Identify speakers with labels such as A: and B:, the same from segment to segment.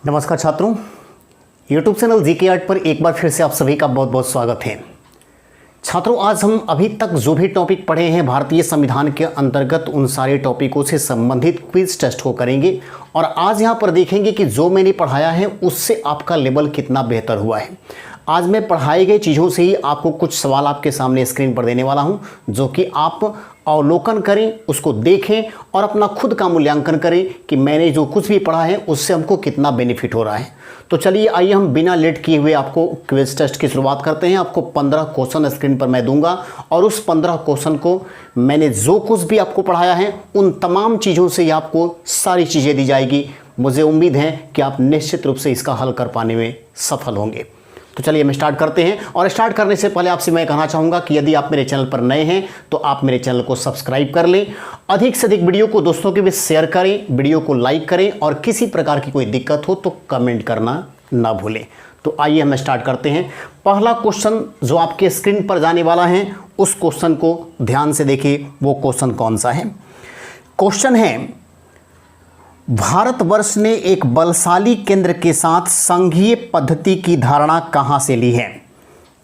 A: नमस्कार छात्रों, YouTube channel GK art पर एक बार फिर से आप सभी का बहुत बहुत स्वागत है। छात्रों, आज हम अभी तक जो भी टॉपिक पढ़े हैं भारतीय संविधान के अंतर्गत उन सारे टॉपिकों से संबंधित क्विज टेस्ट को करेंगे और आज यहाँ पर देखेंगे कि जो मैंने पढ़ाया है उससे आपका लेवल कितना बेहतर हुआ है। आज मैं पढ़ाई गई चीज़ों से ही आपको कुछ सवाल आपके सामने स्क्रीन पर देने वाला हूं, जो कि आप अवलोकन करें, उसको देखें और अपना खुद का मूल्यांकन करें कि मैंने जो कुछ भी पढ़ा है उससे हमको कितना बेनिफिट हो रहा है। तो चलिए आइए हम बिना लेट किए हुए आपको क्विज टेस्ट की शुरुआत करते हैं। आपको 15 क्वेश्चन स्क्रीन पर मैं दूंगा और उस 15 क्वेश्चन को मैंने जो कुछ भी आपको पढ़ाया है उन तमाम चीज़ों से आपको सारी चीज़ें दी जाएगी। मुझे उम्मीद है कि आप निश्चित रूप से इसका हल कर पाने में सफल होंगे। तो चलिए हम स्टार्ट करते हैं और स्टार्ट करने से पहले आपसे मैं कहना चाहूँगा कि यदि आप मेरे चैनल पर नए हैं तो आप मेरे चैनल को सब्सक्राइब कर लें, अधिक से अधिक वीडियो को दोस्तों के बीच शेयर करें, वीडियो को लाइक करें और किसी प्रकार की कोई दिक्कत हो तो कमेंट करना ना भूलें। तो आइए हम स्टार्ट करते हैं। पहला क्वेश्चन जो आपके स्क्रीन पर जाने वाला है उस क्वेश्चन को ध्यान से देखिए, वो क्वेश्चन कौन सा है। क्वेश्चन है, भारतवर्ष ने एक बलशाली केंद्र के साथ संघीय पद्धति की धारणा कहां से ली है।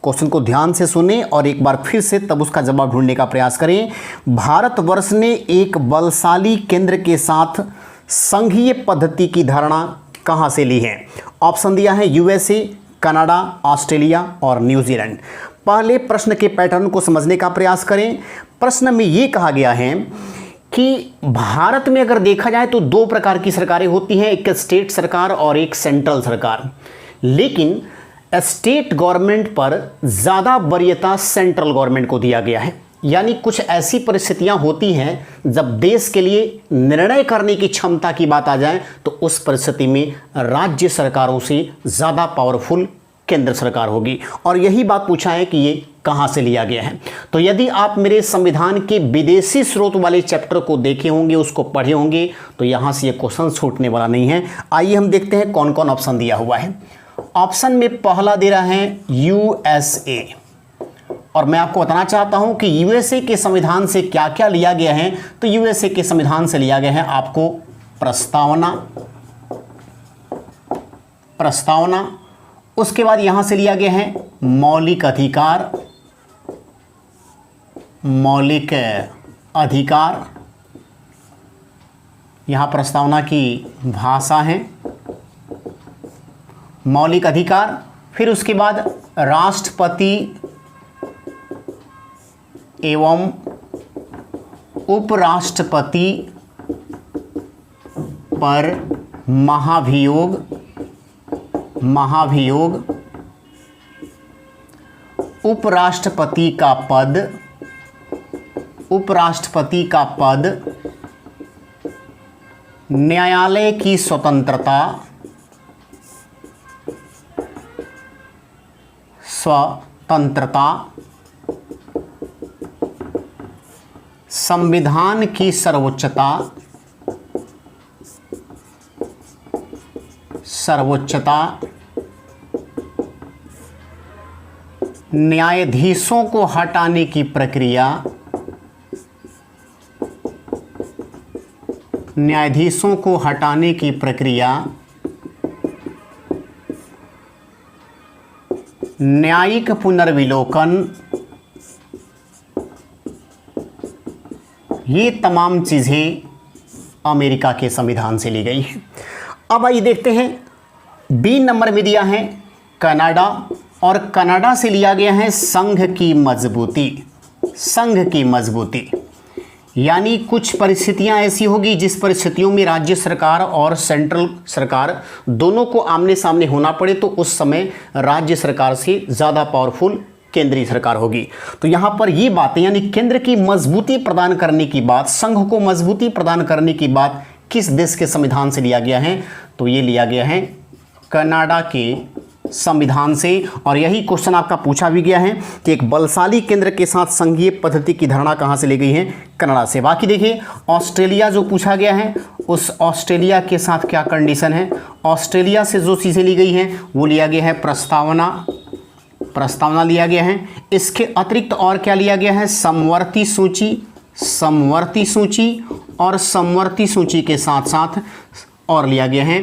A: क्वेश्चन को ध्यान से सुने और एक बार फिर से तब उसका जवाब ढूंढने का प्रयास करें। भारतवर्ष ने एक बलशाली केंद्र के साथ संघीय पद्धति की धारणा कहां से ली है। ऑप्शन दिया है यूएसए, कनाडा, ऑस्ट्रेलिया और न्यूजीलैंड। पहले प्रश्न के पैटर्न को समझने का प्रयास करें। प्रश्न में ये कहा गया है कि भारत में अगर देखा जाए तो दो प्रकार की सरकारें होती हैं, एक स्टेट सरकार और एक सेंट्रल सरकार। लेकिन स्टेट गवर्नमेंट पर ज़्यादा वरीयता सेंट्रल गवर्नमेंट को दिया गया है। यानी कुछ ऐसी परिस्थितियां होती हैं जब देश के लिए निर्णय करने की क्षमता की बात आ जाए तो उस परिस्थिति में राज्य सरकारों से ज़्यादा पावरफुल केंद्र सरकार होगी। और यही बात पूछा है कि ये कहां से लिया गया है। तो यदि आप मेरे संविधान के विदेशी स्रोत वाले चैप्टर को देखे होंगे, उसको पढ़े होंगे, तो यहां से ये क्वेश्चन छूटने वाला नहीं है। आइए हम देखते हैं कौन कौन ऑप्शन दिया हुआ है। ऑप्शन में पहला दे रहा है यूएसए, और मैं आपको बताना चाहता हूं कि यूएसए के संविधान से क्या क्या लिया गया है। तो यूएसए के संविधान से लिया गया है आपको प्रस्तावना, उसके बाद यहां से लिया गया है मौलिक अधिकार, यहां प्रस्तावना की भाषा है मौलिक अधिकार। फिर उसके बाद राष्ट्रपति एवं उपराष्ट्रपति पर महाभियोग, उपराष्ट्रपति का पद, न्यायालय की स्वतंत्रता, संविधान की सर्वोच्चता, न्यायाधीशों को हटाने की प्रक्रिया, न्यायिक पुनर्विलोकन, ये तमाम चीज़ें अमेरिका के संविधान से ली गई हैं। अब आइए देखते हैं, बी नंबर में दिया है कनाडा, और कनाडा से लिया गया है संघ की मजबूती। यानी कुछ परिस्थितियां ऐसी होगी जिस परिस्थितियों में राज्य सरकार और सेंट्रल सरकार दोनों को आमने सामने होना पड़े तो उस समय राज्य सरकार से ज़्यादा पावरफुल केंद्रीय सरकार होगी। तो यहाँ पर ये बातें, यानी केंद्र की मजबूती प्रदान करने की बात, संघ को मजबूती प्रदान करने की बात किस देश के संविधान से लिया गया है। तो ये लिया गया है कनाडा के संविधान से। और यही क्वेश्चन आपका पूछा भी गया है कि एक बलशाली केंद्र के साथ संघीय पद्धति की धारणा कहां से ली गई है, कनाडा से। बाकी देखिए ऑस्ट्रेलिया जो पूछा गया है, उस ऑस्ट्रेलिया के साथ क्या कंडीशन है। ऑस्ट्रेलिया से जो चीज़ें ली गई हैं वो लिया गया है प्रस्तावना लिया गया है। इसके अतिरिक्त और क्या लिया गया है, समवर्ती सूची और समवर्ती सूची के साथ साथ और लिया गया है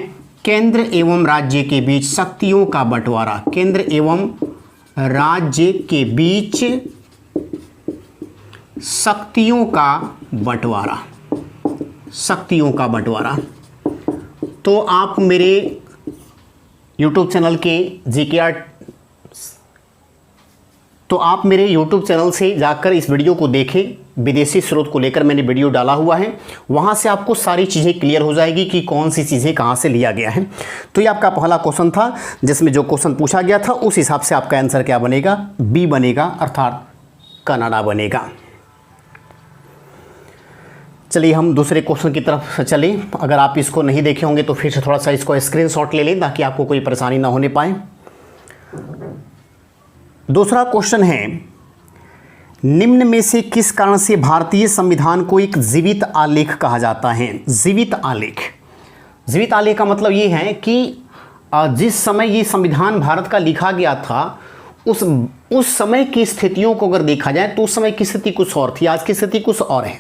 A: केंद्र एवं राज्य के बीच शक्तियों का बंटवारा, केंद्र एवं राज्य के बीच शक्तियों का बंटवारा, शक्तियों का बंटवारा। तो आप मेरे YouTube चैनल के GKR, तो आप मेरे YouTube चैनल से जाकर इस वीडियो को देखें। विदेशी स्रोत को लेकर मैंने वीडियो डाला हुआ है, वहाँ से आपको सारी चीज़ें क्लियर हो जाएगी कि कौन सी चीज़ें कहाँ से लिया गया है। तो ये आपका पहला क्वेश्चन था, जिसमें जो क्वेश्चन पूछा गया था उस हिसाब से आपका आंसर क्या बनेगा, बी बनेगा, अर्थात कनाडा बनेगा। चलिए हम दूसरे क्वेश्चन की तरफ चलें। अगर आप इसको नहीं देखे होंगे तो फिर से थोड़ा सा इसको स्क्रीनशॉट ले लें ताकि आपको कोई परेशानी ना होने पाए। दूसरा क्वेश्चन है, निम्न में से किस कारण से भारतीय संविधान को एक जीवित आलेख कहा जाता है? जीवित आलेख, जीवित आलेख का मतलब ये है कि जिस समय ये संविधान भारत का लिखा गया था उस समय की स्थितियों को अगर देखा जाए तो उस समय की स्थिति कुछ और थी, आज की स्थिति कुछ और है,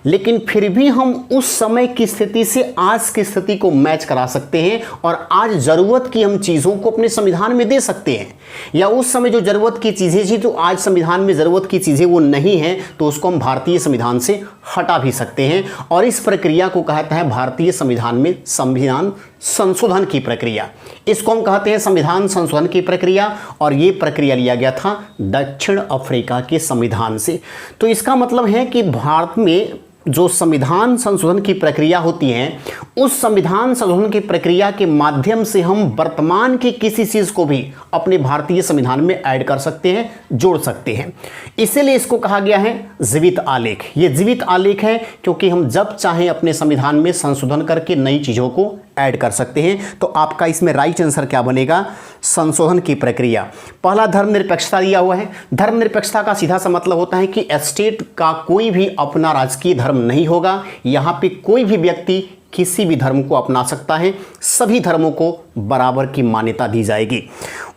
A: लेकिन फिर भी हम उस समय की स्थिति से आज की स्थिति को मैच करा सकते हैं और आज ज़रूरत की हम चीज़ों को अपने संविधान में दे सकते हैं। या उस समय जो ज़रूरत की चीज़ें थी तो आज संविधान में ज़रूरत की चीज़ें वो नहीं हैं, तो उसको हम भारतीय संविधान से हटा भी सकते हैं। और इस प्रक्रिया को कहता है भारतीय संविधान में संविधान संशोधन की प्रक्रिया। इसको हम कहते हैं संविधान संशोधन की प्रक्रिया, और ये प्रक्रिया लिया गया था दक्षिण अफ्रीका के संविधान से। तो इसका मतलब है कि भारत में जो संविधान संशोधन की प्रक्रिया होती है, उस संविधान संशोधन की प्रक्रिया के माध्यम से हम वर्तमान की किसी चीज़ को भी अपने भारतीय संविधान में ऐड कर सकते हैं, जोड़ सकते हैं। इसीलिए इसको कहा गया है जीवित आलेख। ये जीवित आलेख है क्योंकि हम जब चाहें अपने संविधान में संशोधन करके नई चीज़ों को ऐड कर सकते हैं। तो आपका इसमें राइट आंसर क्या बनेगा, संशोधन की प्रक्रिया। पहला धर्मनिरपेक्षता दिया हुआ है। धर्मनिरपेक्षता का सीधा सा मतलब होता है कि स्टेट का कोई भी अपना राजकीय धर्म नहीं होगा। यहाँ पे कोई भी व्यक्ति किसी भी धर्म को अपना सकता है, सभी धर्मों को बराबर की मान्यता दी जाएगी।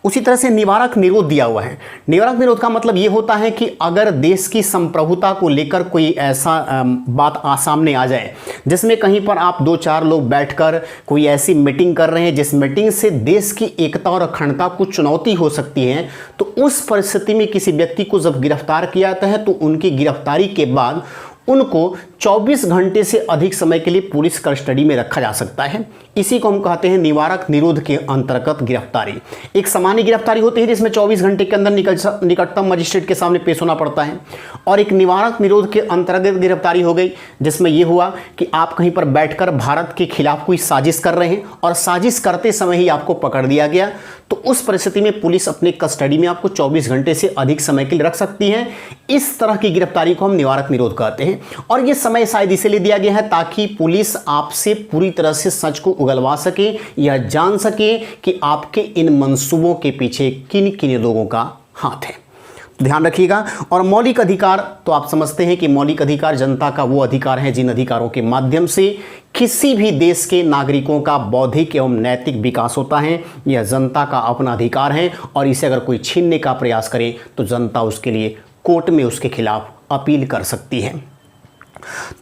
A: उसी तरह से निवारक निरोध दिया हुआ है। निवारक निरोध का मतलब ये होता है कि अगर देश की संप्रभुता को लेकर कोई ऐसा बात सामने आ जाए जिसमें कहीं पर आप 2-4 लोग बैठकर कोई ऐसी मीटिंग कर रहे हैं जिस मीटिंग से देश की एकता और अखंडता को चुनौती हो सकती है, तो उस परिस्थिति में किसी व्यक्ति को जब गिरफ्तार किया जाता है तो उनकी गिरफ्तारी के बाद उनको 24 घंटे से अधिक समय के लिए पुलिस कस्टडी में रखा जा सकता है। इसी को हम कहते हैं निवारक निरोध के अंतर्गत गिरफ्तारी। एक सामान्य गिरफ्तारी होती है जिसमें 24 घंटे के अंदर निकटतम मजिस्ट्रेट के सामने पेश होना पड़ता है, और एक निवारक निरोध के अंतर्गत गिरफ्तारी हो गई जिसमें यह हुआ कि आप कहीं पर बैठकर भारत के खिलाफ कोई साजिश कर रहे हैं और साजिश करते समय ही आपको पकड़ लिया गया, तो उस परिस्थिति में पुलिस अपने कस्टडी में आपको 24 घंटे से अधिक समय के लिए रख सकती है। इस तरह की गिरफ्तारी को हम निवारक निरोध कहते हैं। और ये समय शायद इसीलिए दिया गया है ताकि पुलिस आपसे पूरी तरह से सच को उगलवा सके या जान सके कि आपके इन मंसूबों के पीछे किन किन लोगों का हाथ है। तो ध्यान रखिएगा। और मौलिक अधिकार, तो आप समझते हैं कि मौलिक अधिकार जनता का वो अधिकार है जिन अधिकारों के माध्यम से किसी भी देश के नागरिकों का बौद्धिक एवं नैतिक विकास होता है। यह जनता का अपना अधिकार है और इसे अगर कोई छीनने का प्रयास करे तो जनता उसके लिए कोर्ट में उसके खिलाफ अपील कर सकती है।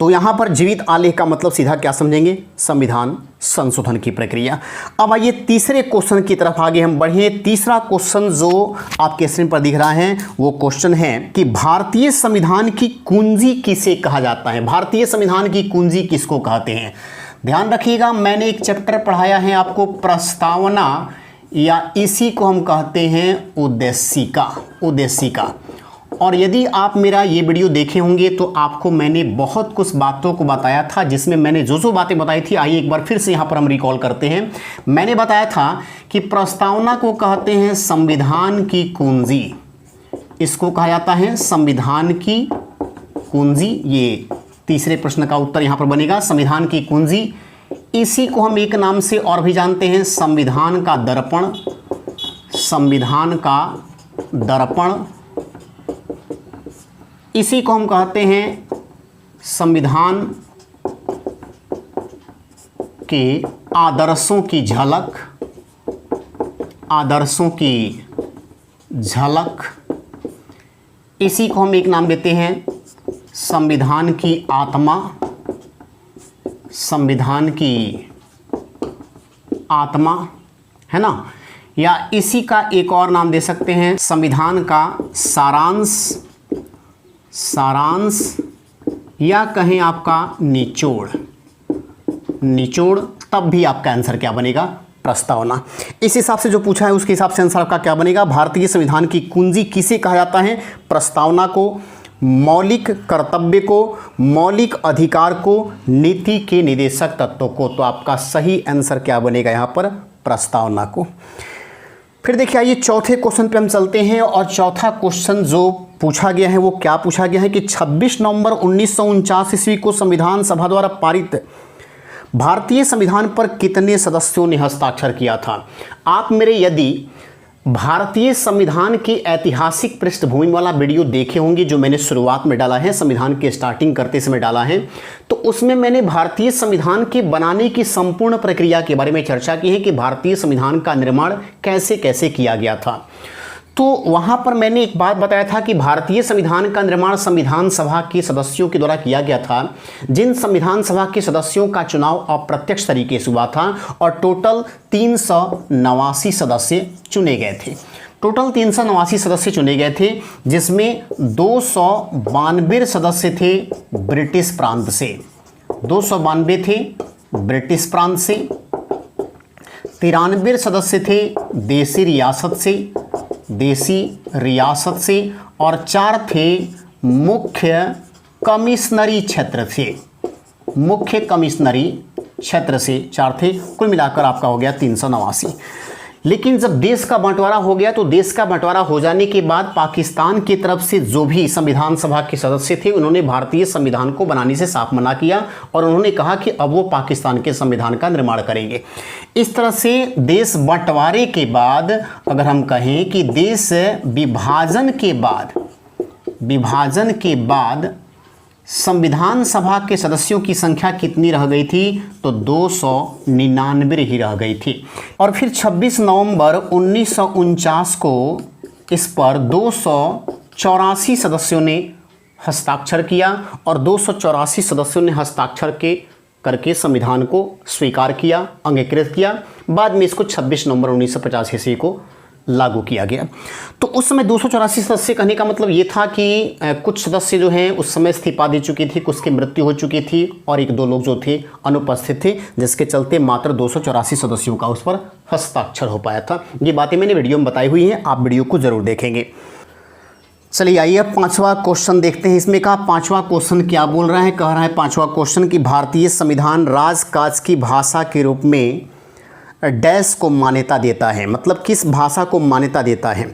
A: तो यहां पर जीवित आलेख का मतलब सीधा क्या समझेंगे, संविधान संशोधन की प्रक्रिया। अब आइए तीसरे क्वेश्चन की तरफ आगे हम बढ़े। तीसरा क्वेश्चन जो आपके स्क्रीन पर दिख रहा है वो क्वेश्चन है कि भारतीय संविधान की कुंजी किसे कहा जाता है? भारतीय संविधान की कुंजी किसको कहते हैं? ध्यान रखिएगा, मैंने एक चैप्टर पढ़ाया है आपको प्रस्तावना, या इसी को हम कहते हैं उद्देशिका। उद्देशिका। और यदि आप मेरा ये वीडियो देखे होंगे तो आपको मैंने बहुत कुछ बातों को बताया था जिसमें मैंने जो बातें बताई थी, आइए एक बार फिर से यहाँ पर हम रिकॉल करते हैं। मैंने बताया था कि प्रस्तावना को कहते हैं संविधान की कुंजी। इसको कहा जाता है संविधान की कुंजी। ये तीसरे प्रश्न का उत्तर यहाँ पर बनेगा, संविधान की कुंजी। इसी को हम एक नाम से और भी जानते हैं, संविधान का दर्पण। संविधान का दर्पण, इसी को हम कहते हैं संविधान के आदर्शों की झलक। आदर्शों की झलक, इसी को हम एक नाम देते हैं संविधान की आत्मा। संविधान की आत्मा, है ना, या इसी का एक और नाम दे सकते हैं संविधान का सारांश या कहें आपका निचोड़, तब भी आपका आंसर क्या बनेगा? प्रस्तावना। इस हिसाब से जो पूछा है उसके हिसाब से आंसर आपका क्या बनेगा? भारतीय संविधान की कुंजी किसे कहा जाता है? प्रस्तावना को, मौलिक कर्तव्य को, मौलिक अधिकार को, नीति के निदेशक तत्वों को। तो आपका सही आंसर क्या बनेगा यहाँ पर? प्रस्तावना को। फिर देखिए आइए चौथे क्वेश्चन पे हम चलते हैं और चौथा क्वेश्चन जो पूछा गया है वो क्या पूछा गया है कि 26 नवंबर 1949 ईस्वी को संविधान सभा द्वारा पारित भारतीय संविधान पर कितने सदस्यों ने हस्ताक्षर किया था? आप मेरे यदि भारतीय संविधान की ऐतिहासिक पृष्ठभूमि वाला वीडियो देखे होंगे जो मैंने शुरुआत में डाला है, संविधान के स्टार्टिंग करते समय डाला है, तो उसमें मैंने भारतीय संविधान के बनाने की संपूर्ण प्रक्रिया के बारे में चर्चा की है कि भारतीय संविधान का निर्माण कैसे कैसे किया गया था। तो वहाँ पर मैंने एक बात बताया था कि भारतीय संविधान का निर्माण संविधान सभा के सदस्यों के द्वारा किया गया था, जिन संविधान सभा के सदस्यों का चुनाव अप्रत्यक्ष तरीके से हुआ था और टोटल 389 सदस्य चुने गए थे। टोटल 389 सदस्य चुने गए थे, जिसमें 292 सदस्य थे ब्रिटिश प्रांत से, 292 थे ब्रिटिश प्रांत से, 93 सदस्य थे देसी रियासत से और 4 थे मुख्य कमिश्नरी क्षेत्र से 4 थे। कुल मिलाकर आपका हो गया 389। लेकिन जब देश का बंटवारा हो गया तो देश का बंटवारा हो जाने के बाद पाकिस्तान की तरफ से जो भी संविधान सभा के सदस्य थे उन्होंने भारतीय संविधान को बनाने से साफ मना किया और उन्होंने कहा कि अब वो पाकिस्तान के संविधान का निर्माण करेंगे। इस तरह से देश बंटवारे के बाद, अगर हम कहें कि देश विभाजन के बाद संविधान सभा के सदस्यों की संख्या कितनी रह गई थी? तो 299 ही रह गई थी। और फिर 26 नवंबर 1949 को इस पर 284 सदस्यों ने हस्ताक्षर किया और 284 सदस्यों ने हस्ताक्षर करके संविधान को स्वीकार किया, अंगीकृत किया। बाद में इसको 26 नवंबर 1950 ईस्वी को लागू किया गया। तो उस समय 284 सदस्य कहने का मतलब ये था कि कुछ सदस्य जो हैं उस समय इस्तीफा दे चुकी थी, कुछ की मृत्यु हो चुकी थी और 1-2 लोग जो थे अनुपस्थित थे, जिसके चलते मात्र 284 सदस्यों का उस पर हस्ताक्षर हो पाया था। ये बातें मैंने वीडियो में बताई हुई हैं, आप वीडियो को ज़रूर देखेंगे। चलिए आइए अब 5वां क्वेश्चन देखते हैं। इसमें का 5वां क्वेश्चन क्या बोल रहा है? कह रहा है 5वां क्वेश्चन कि भारतीय संविधान राजकाज की भाषा के रूप में डैश को मान्यता देता है, मतलब किस भाषा को मान्यता देता है?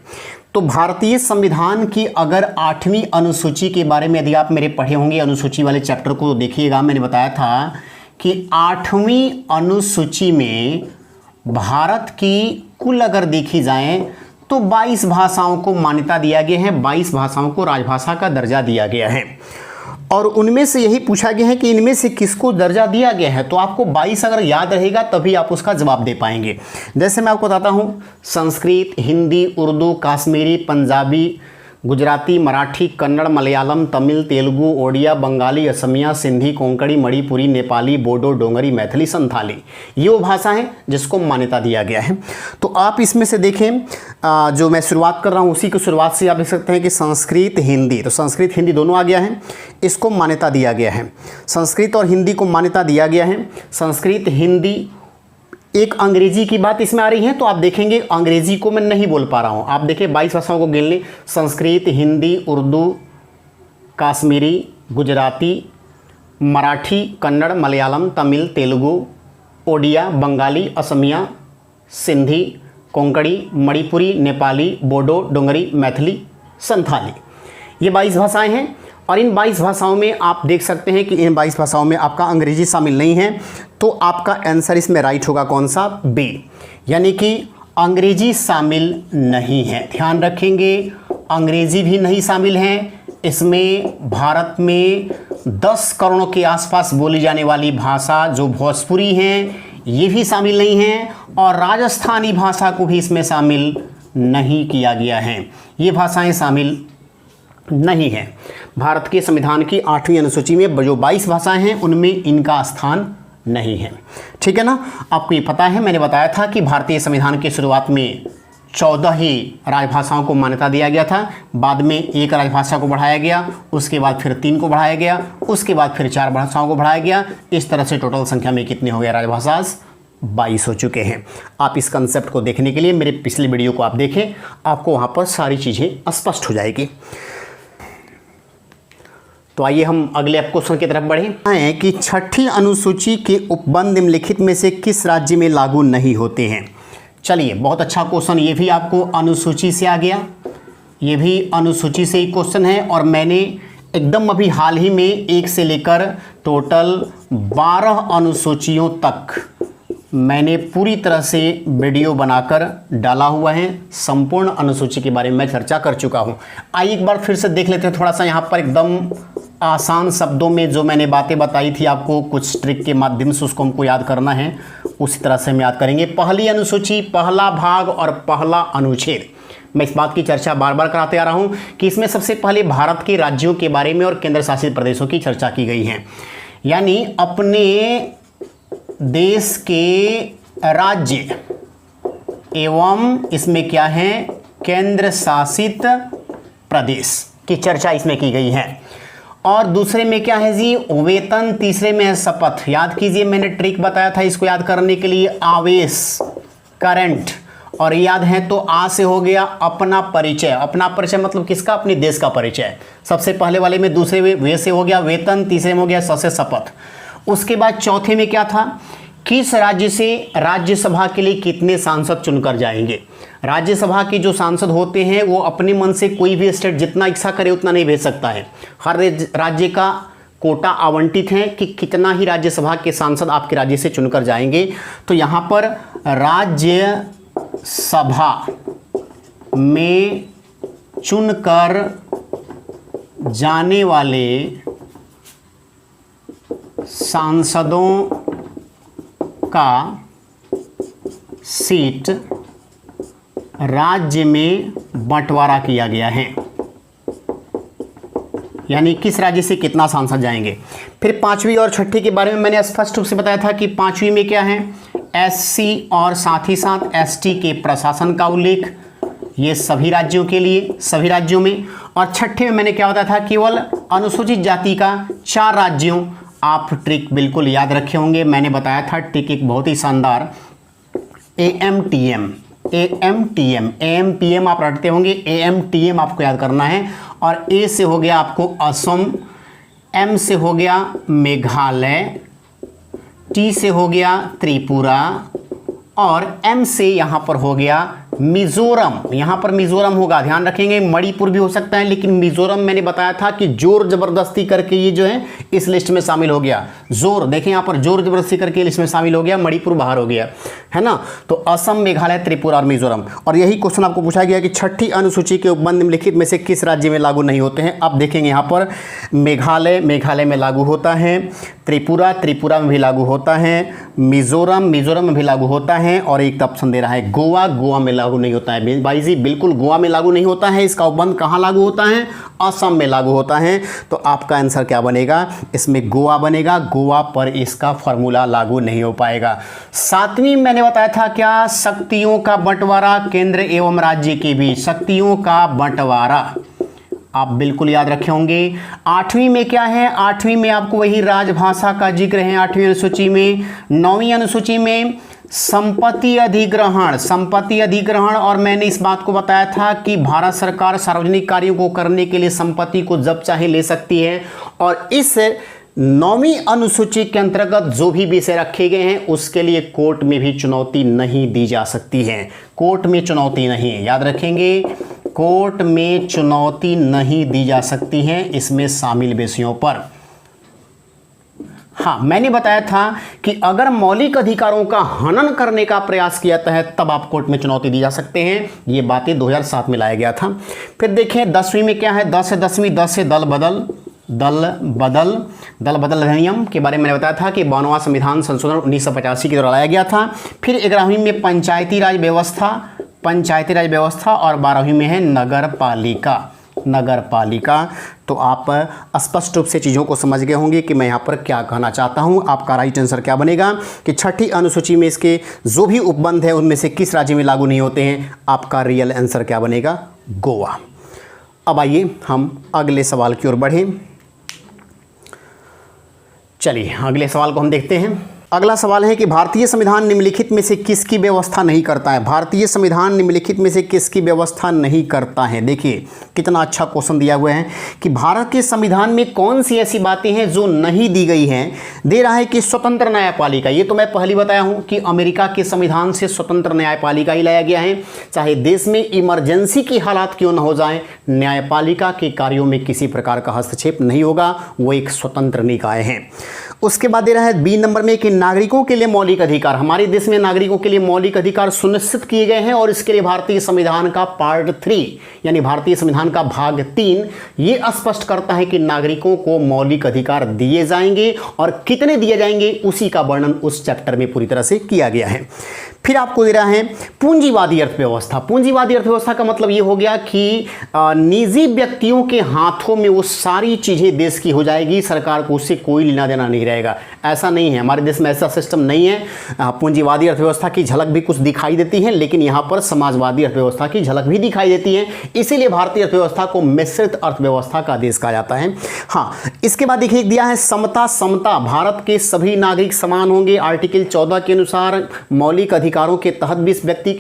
A: तो भारतीय संविधान की अगर 8वीं अनुसूची के बारे में यदि आप मेरे पढ़े होंगे अनुसूची वाले चैप्टर को, तो देखिएगा मैंने बताया था कि 8वीं अनुसूची में भारत की कुल अगर देखी जाए तो 22 भाषाओं को मान्यता दिया गया है, 22 भाषाओं को राजभाषा का दर्जा दिया गया है। और उनमें से यही पूछा गया है कि इनमें से किसको दर्जा दिया गया है। तो आपको 22 अगर याद रहेगा तभी आप उसका जवाब दे पाएंगे। जैसे मैं आपको बताता हूँ, संस्कृत, हिंदी, उर्दू, कश्मीरी, पंजाबी, गुजराती, मराठी, कन्नड़, मलयालम, तमिल, तेलुगु, ओडिया, बंगाली, असमिया, सिंधी, कोंकणी, मणिपुरी, नेपाली, बोडो, डोंगरी, मैथिली, संथाली, ये वो भाषा है जिसको मान्यता दिया गया है। तो आप इसमें से देखें, जो मैं शुरुआत कर रहा हूँ उसी की शुरुआत से आप देख सकते हैं कि संस्कृत, हिंदी, तो संस्कृत हिंदी दोनों आ गया है, इसको मान्यता दिया गया है। संस्कृत और हिंदी को मान्यता दिया गया है। संस्कृत, हिंदी, एक अंग्रेजी की बात इसमें आ रही है, तो आप देखेंगे अंग्रेजी को मैं नहीं बोल पा रहा हूँ। आप देखिए 22 भाषाओं को गिन लें, संस्कृत, हिंदी, उर्दू, कश्मीरी, गुजराती, मराठी, कन्नड़, मलयालम, तमिल, तेलुगु, ओडिया, बंगाली, असमिया, सिंधी, कोंकणी, मणिपुरी, नेपाली, बोडो, डोंगरी, मैथिली, संथाली, ये 22 भाषाएं हैं। और इन 22 भाषाओं में आप देख सकते हैं कि इन 22 भाषाओं में आपका अंग्रेजी शामिल नहीं है, तो आपका आंसर इसमें राइट होगा कौन सा? बी, यानी कि अंग्रेजी शामिल नहीं है। ध्यान रखेंगे, अंग्रेजी भी नहीं शामिल है इसमें। भारत में 10 करोड़ के आसपास बोली जाने वाली भाषा जो भोजपुरी हैं ये भी शामिल नहीं है, और राजस्थानी भाषा को भी इसमें शामिल नहीं किया गया है। ये भाषाएं शामिल नहीं है। भारत के संविधान की 8वीं अनुसूची में जो 22 भाषाएं हैं उनमें इनका स्थान नहीं है। ठीक है ना। आपको ये पता है, मैंने बताया था कि भारतीय संविधान की शुरुआत में 14 ही राजभाषाओं को मान्यता दिया गया था, बाद में एक राजभाषा को बढ़ाया गया, उसके बाद फिर 3 को बढ़ाया गया, उसके बाद फिर 4 भाषाओं को बढ़ाया गया। इस तरह से टोटल संख्या में कितने हो गए राजभाषा? 22 हो चुके हैं। आप इस कंसेप्ट को देखने के लिए मेरे पिछले वीडियो को आप देखें, आपको वहाँ पर सारी चीज़ें स्पष्ट हो जाएगी। तो आइए हम अगले क्वेश्चन की तरफ बढ़ें। है कि 6ठी अनुसूची के उपबंध निम्नलिखित में से किस राज्य में लागू नहीं होते हैं? चलिए, बहुत अच्छा क्वेश्चन, ये भी आपको अनुसूची से आ गया, ये भी अनुसूची से ही क्वेश्चन है। और मैंने एकदम अभी हाल ही में 1 से लेकर टोटल 12 अनुसूचियों तक मैंने पूरी तरह से वीडियो बनाकर डाला हुआ है। संपूर्ण अनुसूची के बारे में मैं चर्चा कर चुका हूँ। आइए एक बार फिर से देख लेते हैं, थोड़ा सा यहाँ पर एकदम आसान शब्दों में जो मैंने बातें बताई थी आपको, कुछ ट्रिक के माध्यम से उसको हमको याद करना है, उसी तरह से हम याद करेंगे। पहली अनुसूची, पहला भाग और पहला अनुच्छेद, मैं इस बात की चर्चा बार बार कराते आ रहा हूँ कि इसमें सबसे पहले भारत के राज्यों के बारे में और केंद्र शासित प्रदेशों की चर्चा की गई है। यानी अपने देश के राज्य एवं इसमें क्या है, केंद्र शासित प्रदेश की चर्चा इसमें की गई है। और दूसरे में क्या है जी, वेतन। तीसरे में है शपथ। याद कीजिए, मैंने ट्रिक बताया था इसको याद करने के लिए, आवेश, करंट। और याद है तो आ से हो गया अपना परिचय। अपना परिचय मतलब किसका? अपने देश का परिचय। सबसे पहले वाले में, दूसरे में वे से हो गया वेतन, तीसरे में हो गया स से शपथ। उसके बाद चौथे में क्या था, किस राज्य से राज्यसभा के लिए कितने सांसद चुनकर जाएंगे। राज्यसभा के जो सांसद होते हैं वो अपने मन से कोई भी स्टेट जितना इच्छा करे उतना नहीं भेज सकता है। हर राज्य का कोटा आवंटित है कि कितना ही राज्यसभा के सांसद आपके राज्य से चुनकर जाएंगे। तो यहाँ पर राज्यसभा में चुनकर जाने वाले सांसदों का सीट राज्य में बंटवारा किया गया है। यानी किस राज्य से कितना सांसद जाएंगे। फिर 5वीं और 6ठी के बारे में मैंने स्पष्ट रूप से बताया था कि 5वीं में क्या है, एससी और साथ ही साथ एसटी के प्रशासन का उल्लेख, ये सभी राज्यों के लिए, सभी राज्यों में। और 6ठे में मैंने क्या बताया था, केवल अनुसूचित जाति का 4 राज्यों। आप ट्रिक बिल्कुल याद रखे होंगे, मैंने बताया था ट्रिक एक बहुत ही शानदार, AMTM, AMPM आप रटते होंगे, AMTM आपको याद करना है। और A से हो गया आपको असम, M से हो गया मेघालय, T से हो गया त्रिपुरा और M से यहाँ पर हो गया मिजोरम। यहाँ पर मिजोरम होगा, ध्यान रखेंगे। मणिपुर भी हो सकता है, लेकिन मिजोरम मैंने बताया था कि जोर जबरदस्ती करके ये जो है इस लिस्ट में शामिल हो गया। जोर देखें, यहाँ पर जोर जबरदस्ती करके लिस्ट में शामिल हो गया, मणिपुर बाहर हो गया, है ना। तो असम, मेघालय, त्रिपुरा और मिजोरम। और यही क्वेश्चन आपको पूछा गया कि 6ठी अनुसूची के उपबंध निम्नलिखित में से किस राज्य में लागू नहीं होते हैं। अब देखेंगे यहाँ पर मेघालय में लागू होता है, त्रिपुरा में भी लागू होता है, मिजोरम में भी लागू होता है, और एक ऑप्शन दे रहा है गोवा में लागू नहीं होता है। भाई जी बिल्कुल गोवा में लागू नहीं होता है। इसका उपबंध कहाँ लागू होता है? असम में लागू होता है। तो आपका आंसर क्या बनेगा? इसमें गोवा बनेगा। गोवा पर इसका फॉर्मूला लागू नहीं हो पाएगा। 7वीं मैंने बताया था क्या, शक्तियों का बंटवारा केंद्र एवं राज्य के बीच, शक्तियों का बंटवारा आप बिल्कुल याद रखे होंगे। 8वीं में क्या है, 8वीं में आपको वही राजभाषा का जिक्र है 8वीं अनुसूची में। 9वीं अनुसूची में संपत्ति अधिग्रहण, और मैंने इस बात को बताया था कि भारत सरकार सार्वजनिक कार्यों को करने के लिए संपत्ति को जब चाहे ले सकती है। और इस 9वीं अनुसूची के अंतर्गत जो भी विषय रखे गए हैं उसके लिए कोर्ट में भी चुनौती नहीं दी जा सकती है। कोर्ट में चुनौती नहीं, याद रखेंगे, कोर्ट में चुनौती नहीं दी जा सकती है इसमें शामिल विषयों पर। हाँ, मैंने बताया था कि अगर मौलिक अधिकारों का हनन करने का प्रयास किया जाता है तब आप कोर्ट में चुनौती दी जा सकते हैं। ये बातें 2007 में लाया गया था। फिर देखें 10वीं में क्या है, 10 से 10वीं, 10 से दल बदल अधिनियम के बारे में मैंने बताया था कि 92वां संविधान संशोधन 1985 के दौरान लाया गया था। फिर 11वीं में पंचायती राज व्यवस्था, और 12वीं में है नगर पालिका। तो आप स्पष्ट रूप से चीज़ों को समझ गए होंगे कि मैं यहाँ पर क्या कहना चाहता हूँ। आपका राइट आंसर क्या बनेगा कि छठी अनुसूची में इसके जो भी उपबंध है उनमें से किस राज्य में लागू नहीं होते हैं। आपका रियल आंसर क्या बनेगा, गोवा। अब आइए हम अगले सवाल की ओर बढ़ें। चलिए अगले सवाल को हम देखते हैं। अगला सवाल है कि भारतीय संविधान निम्नलिखित में से किसकी व्यवस्था नहीं करता है। भारतीय संविधान निम्नलिखित में से किसकी व्यवस्था नहीं करता है। देखिए कितना अच्छा क्वेश्चन दिया हुआ है कि भारत के संविधान में कौन सी ऐसी बातें हैं जो नहीं दी गई हैं। दे रहा है कि स्वतंत्र न्यायपालिका, ये तो मैं पहले बताया हूं कि अमेरिका के संविधान से स्वतंत्र न्यायपालिका ही लाया गया है। चाहे देश में इमरजेंसी की हालात क्यों न हो जाए, न्यायपालिका के कार्यों में किसी प्रकार का हस्तक्षेप नहीं होगा, वो एक स्वतंत्र निकाय है। उसके बाद दे रहा है बी नंबर में कि नागरिकों के लिए मौलिक अधिकार, हमारे देश में नागरिकों के लिए मौलिक अधिकार सुनिश्चित किए गए हैं और इसके लिए भारतीय संविधान का पार्ट 3 यानी भारतीय संविधान का भाग 3 ये स्पष्ट करता है कि नागरिकों को मौलिक अधिकार दिए जाएंगे और कितने दिए जाएंगे उसी का वर्णन उस चैप्टर में पूरी तरह से किया गया है। फिर आपको दे रहा है पूंजीवादी अर्थव्यवस्था। पूंजीवादी अर्थव्यवस्था का मतलब ये हो गया कि निजी व्यक्तियों के हाथों में वो सारी चीज़ें देश की हो जाएगी, सरकार को उससे कोई लेना देना नहीं रहेगा। ऐसा नहीं है, हमारे देश में ऐसा सिस्टम नहीं है। पूंजीवादी अर्थव्यवस्था की झलक भी कुछ दिखाई देती है, लेकिन यहाँ पर समाजवादी अर्थव्यवस्था की झलक भी दिखाई देती है। इसीलिए भारतीय अर्थव्यवस्था को मिश्रित अर्थव्यवस्था का देश कहा जाता है। हाँ, इसके बाद देखिए दिया है समता। समता, भारत के सभी नागरिक समान होंगे। आर्टिकल 14 के अनुसार मौलिक अधिकारों के तहत भी इस व्यक्ति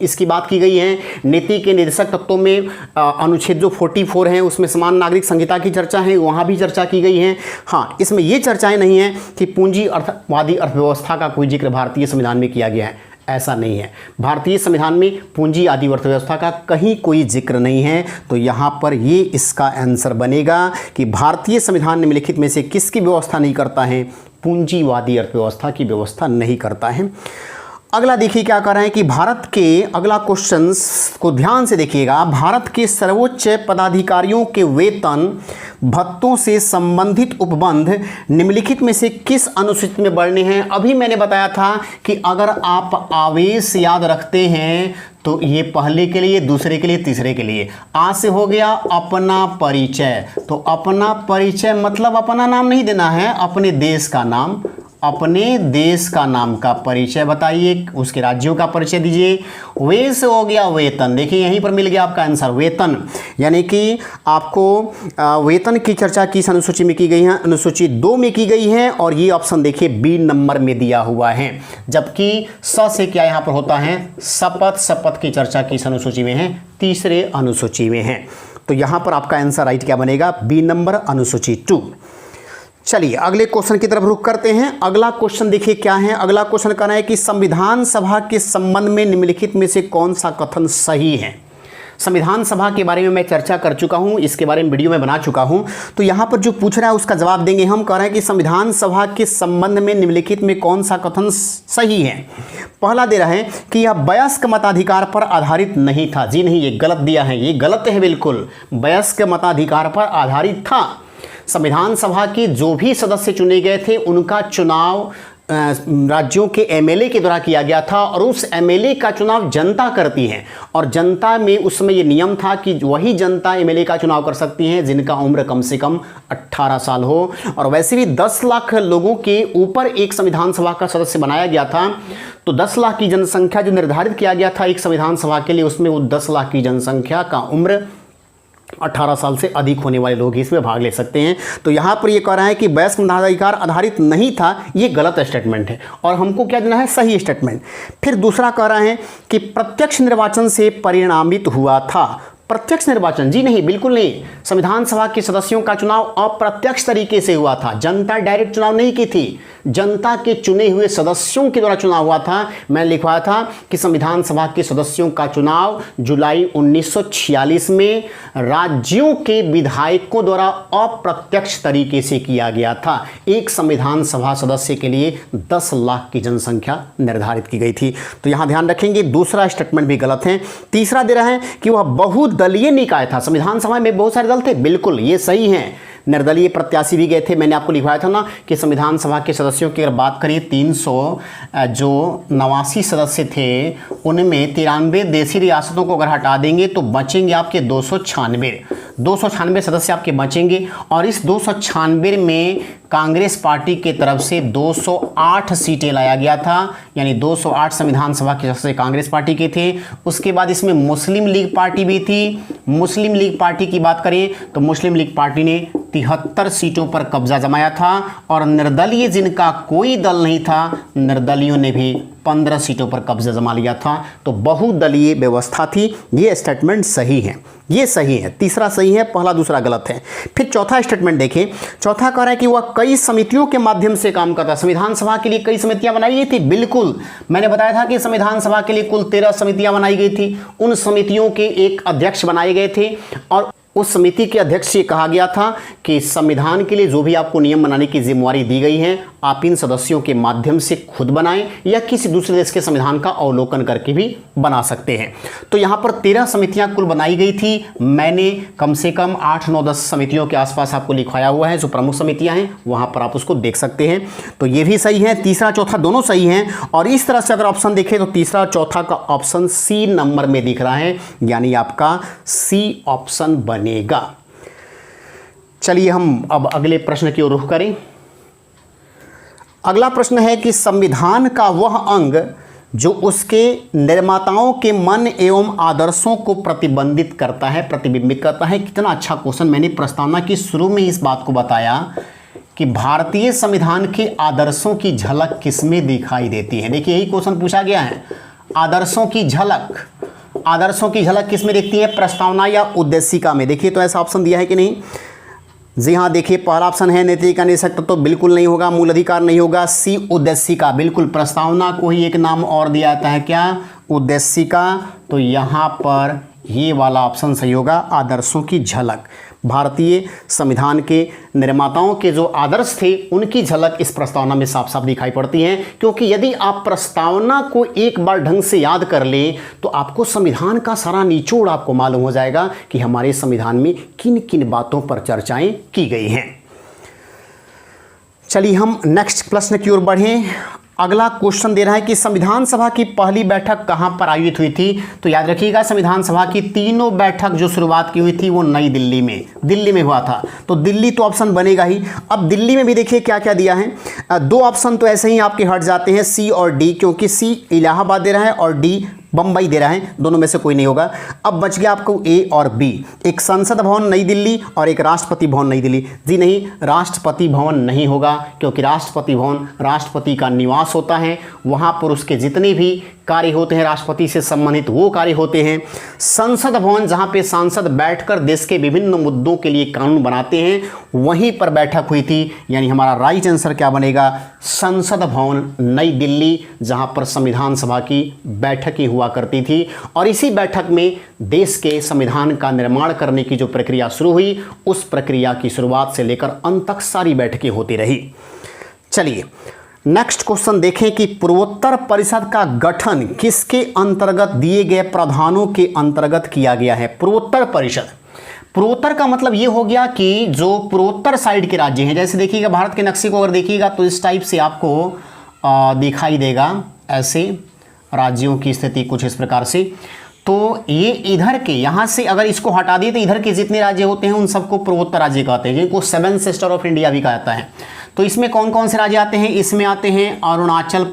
A: इसकी बात की गई है। नीति के निर्देशक तत्वों में अनुच्छेद जो 44 है उसमें समान नागरिक संहिता की चर्चा है, वहाँ भी चर्चा की गई है। हाँ, इसमें ये चर्चाएं नहीं है कि पूंजीवादी अर्थव्यवस्था का कोई जिक्र भारतीय संविधान में किया गया है, ऐसा नहीं है। भारतीय संविधान में पूंजी आदि अर्थव्यवस्था का कहीं कोई जिक्र नहीं है। तो यहाँ पर ये इसका आंसर बनेगा कि भारतीय संविधान निम्नलिखित में से किसकी व्यवस्था नहीं करता है, पूंजीवादी अर्थव्यवस्था की व्यवस्था नहीं करता है। अगला देखिए क्या कर रहे हैं कि भारत के, अगला क्वेश्चन को ध्यान से देखिएगा, भारत के सर्वोच्च पदाधिकारियों के वेतन भत्तों से संबंधित उपबंध निम्नलिखित में से किस अनुसूची में वर्णित हैं। अभी मैंने बताया था कि अगर आप आवेश याद रखते हैं तो ये पहले के लिए, दूसरे के लिए, तीसरे के लिए। आ से हो गया अपना परिचय। तो अपना परिचय मतलब अपना नाम नहीं देना है, अपने देश का नाम, अपने देश का नाम का परिचय बताइए, उसके राज्यों का परिचय दीजिए। वे से हो गया वेतन। देखिए यहीं पर मिल गया आपका आंसर, वेतन। यानी कि आपको वेतन की चर्चा किस अनुसूची में की गई है, अनुसूची 2 में की गई है और ये ऑप्शन देखिए बी नंबर में दिया हुआ है। जबकि स से क्या यहाँ पर होता है, शपथ। शपथ की चर्चा किस अनुसूची में है, तीसरे अनुसूची में है। तो यहाँ पर आपका आंसर राइट क्या बनेगा, बी नंबर, अनुसूची 2। चलिए अगले क्वेश्चन की तरफ रुख करते हैं। अगला क्वेश्चन देखिए क्या है। अगला क्वेश्चन कहना है कि संविधान सभा के संबंध में निम्नलिखित में से कौन सा कथन सही है। संविधान सभा के बारे में मैं चर्चा कर चुका हूं, इसके बारे में वीडियो में बना चुका हूं। तो यहाँ पर जो पूछ रहा है उसका जवाब देंगे हम। कह रहे हैं कि संविधान सभा के संबंध में निम्नलिखित में कौन सा कथन सही है। पहला दे रहा है कि यह वयस्क मताधिकार पर आधारित नहीं था। जी नहीं, ये गलत दिया है, ये गलत है बिल्कुल। वयस्क मताधिकार पर आधारित था। संविधान सभा के जो भी सदस्य चुने गए थे उनका चुनाव राज्यों के एमएलए के द्वारा किया गया था और उस एमएलए का चुनाव जनता करती है। और जनता में उस समय ये नियम था कि वही जनता एमएलए का चुनाव कर सकती है जिनका उम्र कम से कम 18 साल हो। और वैसे भी 10 लाख लोगों के ऊपर एक संविधान सभा का सदस्य बनाया गया था। तो 10 लाख की जनसंख्या जो निर्धारित किया गया था एक संविधान सभा के लिए, उसमें वो 10 लाख की जनसंख्या का उम्र 18 साल से अधिक होने वाले लोग इसमें भाग ले सकते हैं। तो यहाँ पर ये कह रहा है कि वयस्क मताधिकार आधारित नहीं था, ये गलत स्टेटमेंट है और हमको क्या देना है, सही स्टेटमेंट। फिर दूसरा कह रहा है कि प्रत्यक्ष निर्वाचन से परिणामित हुआ था। प्रत्यक्ष निर्वाचन, जी नहीं, बिल्कुल नहीं। संविधान सभा के सदस्यों का चुनाव अप्रत्यक्ष तरीके से हुआ था। जनता डायरेक्ट चुनाव नहीं की थी, जनता के चुने हुए सदस्यों के द्वारा चुनाव हुआ था। मैंने लिखवाया था कि संविधान सभा के सदस्यों का चुनाव जुलाई 1946 में राज्यों के विधायकों द्वारा अप्रत्यक्ष तरीके से किया गया था। एक संविधान सभा सदस्य के लिए 10 लाख की जनसंख्या निर्धारित की गई थी। तो यहां ध्यान रखेंगे, दूसरा स्टेटमेंट भी गलत है। तीसरा दे रहा है कि वह बहुदलीय निकाय था। संविधान सभा में बहुत सारे दल थे, बिल्कुल ये सही है। निर्दलीय प्रत्याशी भी गए थे। मैंने आपको लिखवाया था ना कि संविधान सभा के सदस्यों की अगर बात करें 389 सदस्य थे, उनमें 93 देशी रियासतों को अगर हटा देंगे तो बचेंगे आपके 296। 296 सदस्य आपके बचेंगे और इस 296 में कांग्रेस पार्टी के तरफ से 208 सीटें लाया गया था, यानी 208 संविधान सभा के सदस्य कांग्रेस पार्टी के थे। उसके बाद इसमें मुस्लिम लीग पार्टी भी थी। मुस्लिम लीग पार्टी की बात करें तो मुस्लिम लीग पार्टी ने 73 सीटों पर कब्जा जमाया था और निर्दलीय जिनका कोई दल नहीं था, निर्दलीयों ने भी 15 सीटों पर कब्जा जमा लिया था। तो बहुदलीय व्यवस्था थी। ये स्टेटमेंट सही है, ये सही है, तीसरा सही है, पहला दूसरा गलत है। फिर चौथा स्टेटमेंट देखें। चौथा कह रहा है कि वह कई समितियों के माध्यम से काम करता। संविधान सभा के लिए कई समितियां बनाई गई थी। बिल्कुल, मैंने बताया था कि संविधान सभा के लिए कुल 13 समितियां बनाई गई थी। उन समितियों के एक अध्यक्ष बनाए गए थे और उस समिति के अध्यक्ष से कहा गया था कि संविधान के लिए जो भी आपको नियम बनाने की जिम्मेवारी दी गई है, आप इन सदस्यों के माध्यम से खुद बनाएं या किसी दूसरे देश के संविधान का अवलोकन करके भी बना सकते हैं। तो यहाँ पर 13 समितियां कुल बनाई गई थी। मैंने कम से कम 8, 9, 10 समितियों के आसपास आपको लिखवाया हुआ है, जो प्रमुख समितियां हैं वहां पर आप उसको देख सकते हैं। तो ये भी सही है, तीसरा चौथा दोनों सही हैं। और इस तरह से अगर ऑप्शन देखें तो तीसरा चौथा का ऑप्शन सी नंबर में दिख रहा है, यानी आपका सी ऑप्शन बनेगा। चलिए हम अब अगले प्रश्न की ओर रुख करें। अगला प्रश्न है कि संविधान का वह अंग जो उसके निर्माताओं के मन एवं आदर्शों को प्रतिबिंबित करता है। कितना अच्छा क्वेश्चन। मैंने प्रस्तावना की शुरू में इस बात को बताया कि भारतीय संविधान के आदर्शों की झलक किसमें दिखाई देती है। देखिए यही क्वेश्चन पूछा गया है, आदर्शों की झलक किसमें दिखती है, प्रस्तावना या उद्देशिका में। देखिए तो ऐसा ऑप्शन दिया है कि नहीं। जी हाँ, देखिए पहला ऑप्शन है नीति का निःशक्त तो बिल्कुल नहीं होगा, मूल अधिकार नहीं होगा। सी उद्देशिका, बिल्कुल प्रस्तावना को ही एक नाम और दिया जाता है, क्या, उद्देशिका। तो यहाँ पर ये वाला ऑप्शन सही होगा, आदर्शों की झलक। भारतीय संविधान के निर्माताओं के जो आदर्श थे उनकी झलक इस प्रस्तावना में साफ साफ दिखाई पड़ती है। क्योंकि यदि आप प्रस्तावना को एक बार ढंग से याद कर लें तो आपको संविधान का सारा निचोड़ आपको मालूम हो जाएगा कि हमारे संविधान में किन किन बातों पर चर्चाएं की गई हैं। चलिए हम नेक्स्ट प्रश्न की ओर बढ़ें। अगला क्वेश्चन दे रहा है कि संविधान सभा की पहली बैठक कहां पर आयोजित हुई थी। तो याद रखिएगा संविधान सभा की तीनों बैठक जो शुरुआत की हुई थी वो नई दिल्ली में हुआ था। तो दिल्ली तो ऑप्शन बनेगा ही। अब दिल्ली में भी देखिए क्या क्या दिया है। 2 ऑप्शन तो ऐसे ही आपके हट जाते हैं, सी और डी, क्योंकि सी इलाहाबाद दे रहा है और डी बम्बई दे रहा है, दोनों में से कोई नहीं होगा। अब बच गया आपको ए और बी, एक संसद भवन नई दिल्ली और एक राष्ट्रपति भवन नई दिल्ली। जी नहीं, राष्ट्रपति भवन नहीं होगा, क्योंकि राष्ट्रपति भवन राष्ट्रपति का निवास होता है, वहाँ पर उसके जितने भी कार्य होते हैं राष्ट्रपति से संबंधित वो कार्य होते हैं। संसद भवन जहाँ पे सांसद बैठकर देश के विभिन्न मुद्दों के लिए कानून बनाते हैं, वहीं पर बैठक हुई थी। यानी हमारा राइट आंसर क्या बनेगा, संसद भवन नई दिल्ली, जहाँ पर संविधान सभा की बैठकें हुआ करती थी। और इसी बैठक में देश के संविधान का निर्माण करने की जो प्रक्रिया शुरू हुई, उस प्रक्रिया की शुरुआत से लेकर अंत तक सारी बैठकें होती रही। चलिए नेक्स्ट क्वेश्चन देखें कि पूर्वोत्तर परिषद का गठन किसके अंतर्गत दिए गए प्रावधानों के अंतर्गत किया गया है। पूर्वोत्तर परिषद, पूर्वोत्तर का मतलब ये हो गया कि जो पूर्वोत्तर साइड के राज्य हैं, जैसे देखिएगा भारत के नक्शे को अगर देखिएगा तो इस टाइप से आपको दिखाई देगा, ऐसे राज्यों की स्थिति कुछ इस प्रकार से। तो ये इधर के, यहाँ से अगर इसको हटा दिए तो इधर के जितने राज्य होते हैं उन सबको पूर्वोत्तर राज्य कहते हैं, जिनको 7 सिस्टर ऑफ इंडिया भी कहा जाता है। तो इसमें कौन कौन से राज्य आते हैं, इसमें आते हैं अरुणाचल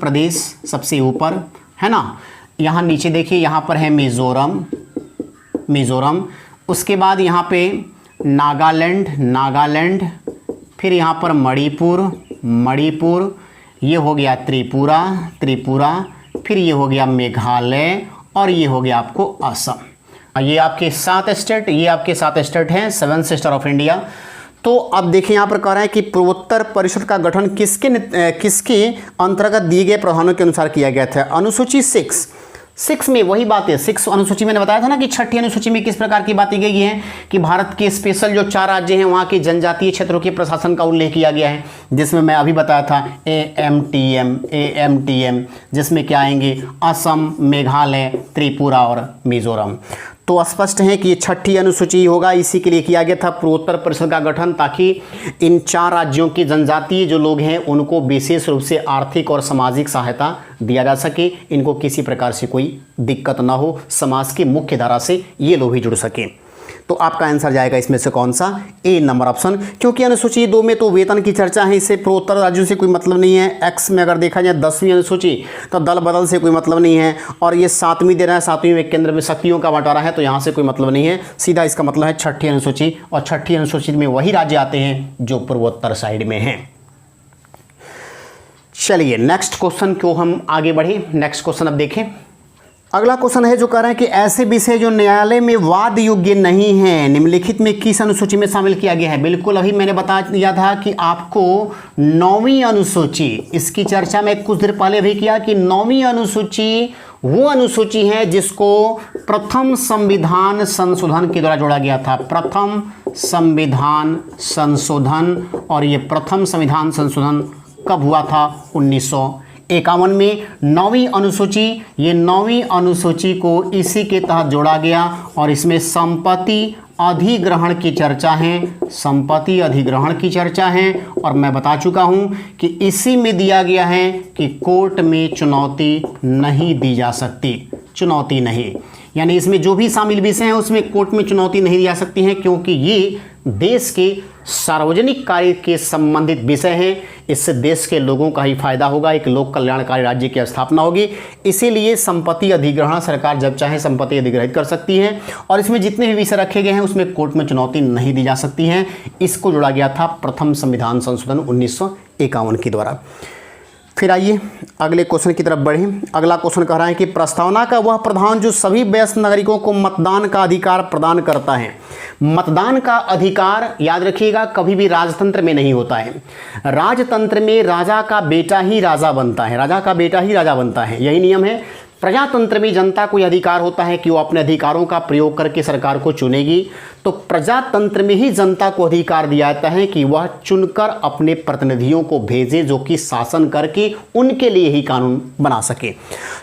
A: प्रदेश सबसे ऊपर है ना। यहाँ नीचे देखिए, यहाँ पर है मिजोरम, उसके बाद यहाँ पे नागालैंड, फिर यहाँ पर मणिपुर, ये हो गया त्रिपुरा, फिर ये हो गया मेघालय और ये हो गया आपको असम। ये आपके 7 स्टेट, ये आपके 7 स्टेट हैं 7 सिस्टर ऑफ इंडिया। तो अब देखिए यहाँ पर कह रहा है कि पूर्वोत्तर परिषद का गठन किसके अंतर्गत दिए गए प्रावधानों के अनुसार किया गया था। अनुसूची 6 में वही बात है। 6 अनुसूची मैंने बताया था ना कि 6ठी अनुसूची में किस प्रकार की बातें गई है कि भारत के स्पेशल जो 4 राज्य हैं वहाँ के जनजातीय क्षेत्रों के प्रशासन का उल्लेख किया गया है, जिसमें मैं अभी बताया था AMTM, जिसमें क्या आएंगे, असम, मेघालय, त्रिपुरा और मिजोरम। तो स्पष्ट है कि ये छठी अनुसूची होगा। इसी के लिए किया गया था पूर्वोत्तर परिषद का गठन, ताकि इन 4 राज्यों की जनजातीय जो लोग हैं उनको विशेष रूप से आर्थिक और सामाजिक सहायता दिया जा सके, इनको किसी प्रकार से कोई दिक्कत ना हो, समाज की मुख्य धारा से ये लोग भी जुड़ सके। तो आपका आंसर जाएगा इसमें से कौन सा, ए नंबर ऑप्शन। क्योंकि अनुसूची 2 में तो वेतन की चर्चा है, इससे पूर्वोत्तर राज्यों से कोई मतलब नहीं है। एक्स में अगर देखा जाए 10वीं अनुसूची तो दल बदल से कोई मतलब नहीं है, और ये 7वीं दे रहा है, 7वीं में केंद्र में शक्तियों का बंटवारा है, तो यहाँ से कोई मतलब नहीं है। सीधा इसका मतलब है छठी अनुसूची, और छठी अनुसूची में वही राज्य आते हैं जो पूर्वोत्तर साइड में हैं। चलिए नेक्स्ट क्वेश्चन को हम आगे बढ़े। नेक्स्ट क्वेश्चन अब देखें। अगला क्वेश्चन है जो कह रहा है कि ऐसे विषय जो न्यायालय में वाद योग्य नहीं है निम्नलिखित में किस अनुसूची में शामिल किया गया है। बिल्कुल अभी मैंने बता दिया था कि आपको 9वीं अनुसूची, इसकी चर्चा मैं कुछ देर पहले भी किया कि 9वीं अनुसूची वो अनुसूची है जिसको प्रथम संविधान संशोधन के द्वारा जोड़ा गया था। प्रथम संविधान संशोधन, और ये प्रथम संविधान संशोधन कब हुआ था, 1951 में। 9वीं अनुसूची, ये 9वीं अनुसूची को इसी के तहत जोड़ा गया, और इसमें संपत्ति अधिग्रहण की चर्चा है, संपत्ति अधिग्रहण की चर्चा है। और मैं बता चुका हूं कि इसी में दिया गया है कि कोर्ट में चुनौती नहीं दी जा सकती, चुनौती नहीं, यानी इसमें जो भी शामिल विषय हैं उसमें कोर्ट में चुनौती नहीं दी जा सकती है, क्योंकि ये देश के सार्वजनिक कार्य के संबंधित विषय हैं। इससे देश के लोगों का ही फायदा होगा, एक लोक कल्याणकारी राज्य की स्थापना होगी। इसीलिए संपत्ति अधिग्रहण सरकार जब चाहे संपत्ति अधिग्रहित कर सकती है, और इसमें जितने भी विषय रखे गए हैं उसमें कोर्ट में चुनौती नहीं दी जा सकती है। इसको जोड़ा गया था प्रथम संविधान संशोधन 1951 के द्वारा। फिर आइए अगले क्वेश्चन की तरफ बढ़ें। अगला क्वेश्चन कह रहा है कि प्रस्तावना का वह प्रावधान जो सभी वयस्क नागरिकों को मतदान का अधिकार प्रदान करता है। मतदान का अधिकार याद रखिएगा कभी भी राजतंत्र में नहीं होता है। राजतंत्र में राजा का बेटा ही राजा बनता है, राजा का बेटा ही राजा बनता है, यही नियम है। प्रजातंत्र में जनता को अधिकार होता है कि वो अपने अधिकारों का प्रयोग करके सरकार को चुनेगी। तो प्रजातंत्र में ही जनता को अधिकार दिया जाता है कि वह चुनकर अपने प्रतिनिधियों को भेजे जो कि शासन करके उनके लिए ही कानून बना सके।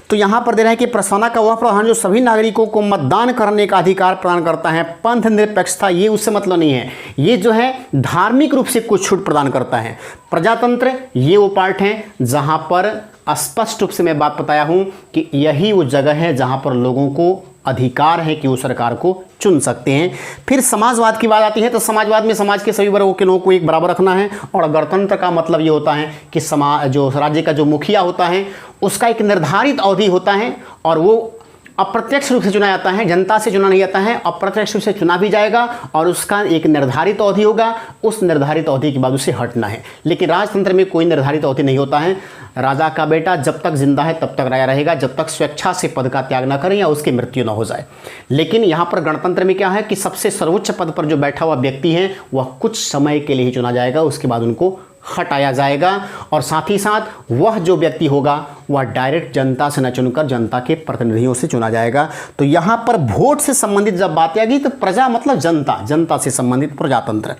A: तो यहाँ पर दे रहा है कि प्रस्तावना का वह प्रावधान जो सभी नागरिकों को मतदान करने का अधिकार प्रदान करता है। पंथ निरपेक्षता ये उससे मतलब नहीं है, ये जो है धार्मिक रूप से कुछ छूट प्रदान करता है। प्रजातंत्र ये वो पार्ट है जहाँ पर स्पष्ट रूप से मैं बात बताया हूं कि यही वो जगह है जहां पर लोगों को अधिकार है कि वो सरकार को चुन सकते हैं। फिर समाजवाद की बात आती है तो समाजवाद में समाज के सभी वर्गों के लोगों को एक बराबर रखना है। और गणतंत्र का मतलब ये होता है कि समाज जो राज्य का जो मुखिया होता है उसका एक निर्धारित अवधि होता है, और वो अप्रत्यक्ष रूप से चुना जाता है, जनता से चुना नहीं जाता है, अप्रत्यक्ष रूप से चुना भी जाएगा, और उसका एक निर्धारित अवधि होगा, उस निर्धारित अवधि के बाद उसे हटना है। लेकिन राजतंत्र में कोई निर्धारित अवधि नहीं होता है। राजा का बेटा जब तक जिंदा है तब तक राजा रहेगा, जब तक स्वेच्छा से पद का त्याग न करें या उसकी मृत्यु न हो जाए। लेकिन यहाँ पर गणतंत्र में क्या है कि सबसे सर्वोच्च पद पर जो बैठा हुआ व्यक्ति है वह कुछ समय के लिए ही चुना जाएगा, उसके बाद उनको हटाया जाएगा। और साथ ही साथ वह जो व्यक्ति होगा वह डायरेक्ट जनता से न चुनकर जनता के प्रतिनिधियों से चुना जाएगा। तो यहाँ पर वोट से संबंधित जब बात आ गई तो प्रजा मतलब जनता, जनता से संबंधित प्रजातंत्र।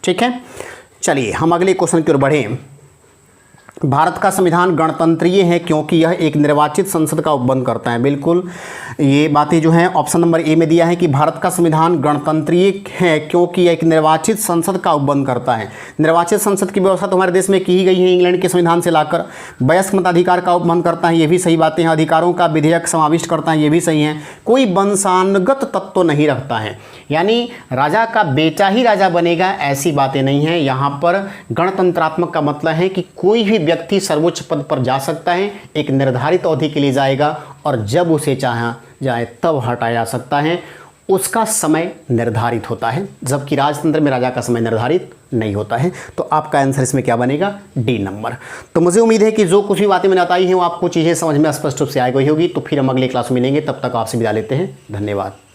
A: ठीक है, चलिए हम अगले क्वेश्चन की ओर बढ़ें। भारत का संविधान गणतंत्रीय है क्योंकि यह एक निर्वाचित संसद का उपबंध करता है। बिल्कुल ये बातें जो हैं ऑप्शन नंबर ए में दिया है कि भारत का संविधान गणतंत्रीय है क्योंकि यह एक निर्वाचित संसद का उपबंध करता है। निर्वाचित संसद की व्यवस्था तो हमारे देश में की ही गई है इंग्लैंड के संविधान से लाकर। वयस्क मताधिकार का उपबंध करता है, ये भी सही बातें हैं। अधिकारों का विधेयक समाविष्ट करता है, ये भी सही है। कोई वंशानुगत तत्व नहीं रखता है, यानी राजा का बेटा ही राजा बनेगा ऐसी बातें नहीं है। यहाँ पर गणतंत्रात्मक का मतलब है कि कोई भी व्यक्ति सर्वोच्च पद पर जा सकता है, एक निर्धारित अवधि के लिए जाएगा, और जब उसे चाहा जाए तब हटाया जा सकता है। उसका समय निर्धारित होता है, जबकि राजतंत्र में राजा का समय निर्धारित नहीं होता है। तो आपका आंसर इसमें क्या बनेगा, डी नंबर। तो मुझे उम्मीद है कि जो कुछ भी बातें मैंने बताई हैं वो आपको चीज़ें समझ में स्पष्ट रूप से आई गई होगी। तो फिर हम अगले क्लास में मिलेंगे, तब तक आपसे विदा लेते हैं। धन्यवाद।